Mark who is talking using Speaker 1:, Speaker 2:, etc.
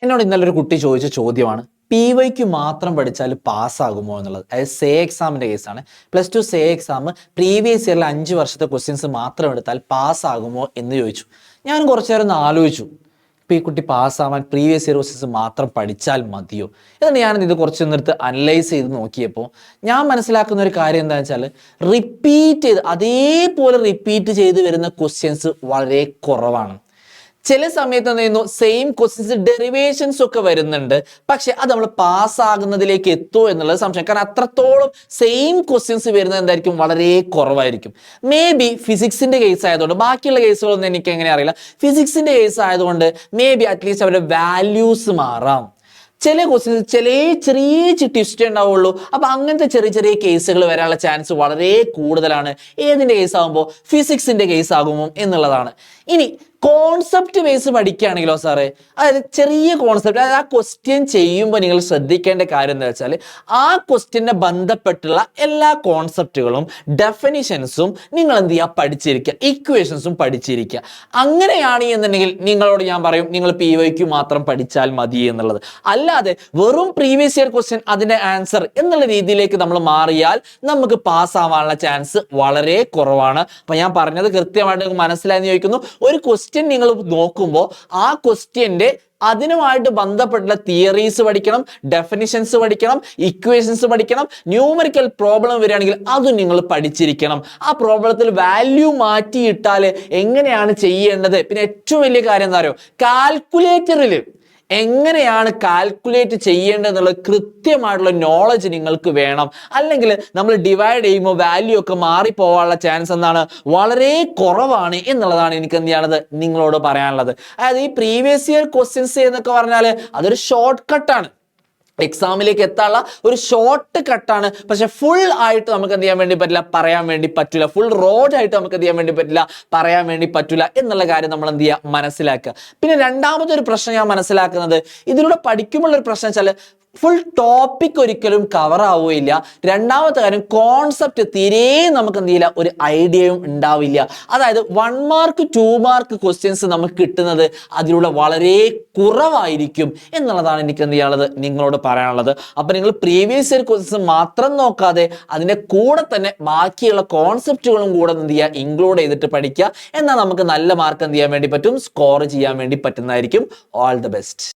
Speaker 1: എന്നോട് ഇന്നലെ ഒരു കുട്ടി ചോദിച്ച ചോദ്യമാണ് PYQ മാത്രം പഠിച്ചാൽ പാസ്സാകുമോ എന്നുള്ളത്. അതായത് സേ എക്സാമിൻ്റെ കേസാണ്. +2 സേ എക്സാം പ്രീവിയസ് ഇയറിൽ 5 വർഷത്തെ ക്വസ്റ്റ്യൻസ് മാത്രം എടുത്താൽ പാസ്സാകുമോ എന്ന് ചോദിച്ചു. ഞാൻ കുറച്ചു നേരം ഒന്ന് ആലോചിച്ചു. ഇപ്പോൾ ഈ കുട്ടി പാസ്സാവാൻ പ്രീവിയസ് ഇയർ ക്വസ്റ്റ്യൻസ് മാത്രം പഠിച്ചാൽ മതിയോ? എന്നിട്ട് ഞാനിത് കുറച്ച് നേരത്ത് അനലൈസ് ചെയ്ത് നോക്കിയപ്പോൾ ഞാൻ മനസ്സിലാക്കുന്ന ഒരു കാര്യം എന്താണെന്ന് വെച്ചാൽ റിപ്പീറ്റ് ചെയ്ത് അതേപോലെ റിപ്പീറ്റ് ചെയ്ത് വരുന്ന ക്വസ്റ്റ്യൻസ് വളരെ കുറവാണ്. ചില സമയത്ത് എന്ത് ചെയ്യുന്നു, സെയിം ക്വസ്റ്റ്യൻസ് ഡെറിവേഷൻസ് ഒക്കെ വരുന്നുണ്ട്, പക്ഷെ അത് നമ്മൾ പാസ്സാകുന്നതിലേക്ക് എത്തുമോ എന്നുള്ളത് സംശയം. കാരണം അത്രത്തോളം സെയിം ക്വസ്റ്റ്യൻസ് വരുന്നത് എന്തായിരിക്കും, വളരെ കുറവായിരിക്കും. മേ ബി ഫിസിക്സിന്റെ കേസ് ആയതുകൊണ്ട്, ബാക്കിയുള്ള കേസുകളൊന്നും എനിക്ക് എങ്ങനെ അറിയില്ല, ഫിസിക്സിന്റെ കേസ് ആയതുകൊണ്ട് മേ ബി അറ്റ്ലീസ്റ്റ് അവരുടെ വാല്യൂസ് മാറാം. ചില ക്വസ്റ്റ്യൻസ് ചെറിയ ട്വിസ്റ്റ് ഉണ്ടാവുള്ളൂ. അപ്പൊ അങ്ങനത്തെ ചെറിയ കേസുകൾ വരാനുള്ള ചാൻസ് വളരെ കൂടുതലാണ്. ഏതിന്റെ കേസ് ആകുമ്പോൾ, ഫിസിക്സിന്റെ കേസ് ആകുമോ എന്നുള്ളതാണ്. ഇനി കോൺസെപ്റ്റ് ബേസ് പഠിക്കുകയാണെങ്കിലോ സാറേ, അതായത് ചെറിയ കോൺസെപ്റ്റ്, അതായത് ആ ക്വസ്റ്റ്യൻ ചെയ്യുമ്പോൾ നിങ്ങൾ ശ്രദ്ധിക്കേണ്ട കാര്യം എന്താ വെച്ചാൽ ആ ക്വസ്റ്റ്യനെ ബന്ധപ്പെട്ടുള്ള എല്ലാ കോൺസെപ്റ്റുകളും ഡെഫിനിഷൻസും നിങ്ങൾ എന്ത് ചെയ്യുക, പഠിച്ചിരിക്കുക, ഇക്വേഷൻസും പഠിച്ചിരിക്കുക. അങ്ങനെയാണ് എന്നുണ്ടെങ്കിൽ നിങ്ങളോട് ഞാൻ പറയും നിങ്ങൾ PYQ മാത്രം പഠിച്ചാൽ മതി എന്നുള്ളത്. അല്ലാതെ വെറും പ്രീവിയസ് ഇയർ ക്വസ്റ്റ്യൻ അതിന്റെ ആൻസർ എന്നുള്ള രീതിയിലേക്ക് നമ്മൾ മാറിയാൽ നമുക്ക് പാസ്സാവാനുള്ള ചാൻസ് വളരെ കുറവാണ്. അപ്പൊ ഞാൻ പറഞ്ഞത് കൃത്യമായിട്ട് മനസ്സിലായെന്ന് ചോദിക്കുന്നു. ഒരു ക്വസ്റ്റ്യൻ നിങ്ങൾ നോക്കുമ്പോൾ ആ ക്വസ്റ്റ്യന്റെ അതിനുമായിട്ട് ബന്ധപ്പെട്ടുള്ള തിയറീസ് പഠിക്കണം, ഡെഫിനിഷൻസ് പഠിക്കണം, ഇക്വേഷൻസ് പഠിക്കണം. ന്യൂമറിക്കൽ പ്രോബ്ലം വരികയാണെങ്കിൽ അതും നിങ്ങൾ പഠിച്ചിരിക്കണം. ആ പ്രോബ്ലത്തിൽ വാല്യൂ മാറ്റിയിട്ടാൽ എങ്ങനെയാണ് ചെയ്യേണ്ടത്. പിന്നെ ഏറ്റവും വലിയ കാര്യം എന്താ പറയുക, കാൽക്കുലേറ്ററിൽ എങ്ങനെയാണ് കാൽക്കുലേറ്റ് ചെയ്യേണ്ടതെന്നുള്ള കൃത്യമായിട്ടുള്ള നോളജ് നിങ്ങൾക്ക് വേണം. അല്ലെങ്കിൽ നമ്മൾ ഡിവൈഡ് ചെയ്യുമ്പോൾ വാല്യൂ ഒക്കെ മാറിപ്പോവാനുള്ള ചാൻസ് എന്താണ്, വളരെ കുറവാണ് എന്നുള്ളതാണ് എനിക്ക് എന്ത് ചെയ്യാനുള്ളത്, നിങ്ങളോട് പറയാനുള്ളത്. അതായത് ഈ പ്രീവിയസ് ഇയർ ക്വസ്റ്റ്യൻസ് എന്നൊക്കെ പറഞ്ഞാൽ അതൊരു ഷോർട്ട് കട്ടാണ്, എക്സാമിലേക്ക് എത്താനുള്ള ഒരു ഷോർട്ട് കട്ടാണ്. പക്ഷെ ഫുൾ ആയിട്ട് നമുക്ക് എന്ത് ചെയ്യാൻ വേണ്ടി പറ്റില്ല, പറയാൻ വേണ്ടി പറ്റില്ല. ഫുൾ റോഡായിട്ട് നമുക്ക് എന്ത് ചെയ്യാൻ വേണ്ടി പറ്റില്ല, പറയാൻ വേണ്ടി പറ്റില്ല എന്നുള്ള കാര്യം നമ്മൾ എന്ത് ചെയ്യുക, മനസ്സിലാക്കുക. പിന്നെ രണ്ടാമതൊരു പ്രശ്നം ഞാൻ മനസ്സിലാക്കുന്നത്, ഇതിലൂടെ പഠിക്കുമ്പോൾ ഒരു പ്രശ്നം വെച്ചാൽ ഫുൾ ടോപ്പിക് ഒരിക്കലും കവർ ആവുകയില്ല. രണ്ടാമത്തെ കാര്യം, കോൺസെപ്റ്റ് തീരെ നമുക്ക് എന്ത് ചെയ്യില്ല, ഒരു ഐഡിയയും ഉണ്ടാവില്ല. അതായത് 1 മാർക്ക് 2 മാർക്ക് ക്വസ്റ്റ്യൻസ് നമുക്ക് കിട്ടുന്നത് അതിലൂടെ വളരെ കുറവായിരിക്കും എന്നുള്ളതാണ് എനിക്ക് എന്ത് ചെയ്യാനുള്ളത്, നിങ്ങളോട് പറയാനുള്ളത്. അപ്പൊ നിങ്ങൾ പ്രീവിയസ് ഇയർ ക്വസ്റ്റ്യൻസ് മാത്രം നോക്കാതെ അതിന്റെ കൂടെ തന്നെ ബാക്കിയുള്ള കോൺസെപ്റ്റുകളും കൂടെ എന്ത് ചെയ്യുക, ഇൻക്ലൂഡ് ചെയ്തിട്ട് പഠിക്കുക. എന്നാൽ നമുക്ക് നല്ല മാർക്ക് എന്ത് ചെയ്യാൻ വേണ്ടി പറ്റും, സ്കോർ ചെയ്യാൻ വേണ്ടി പറ്റുന്നതായിരിക്കും. All the best.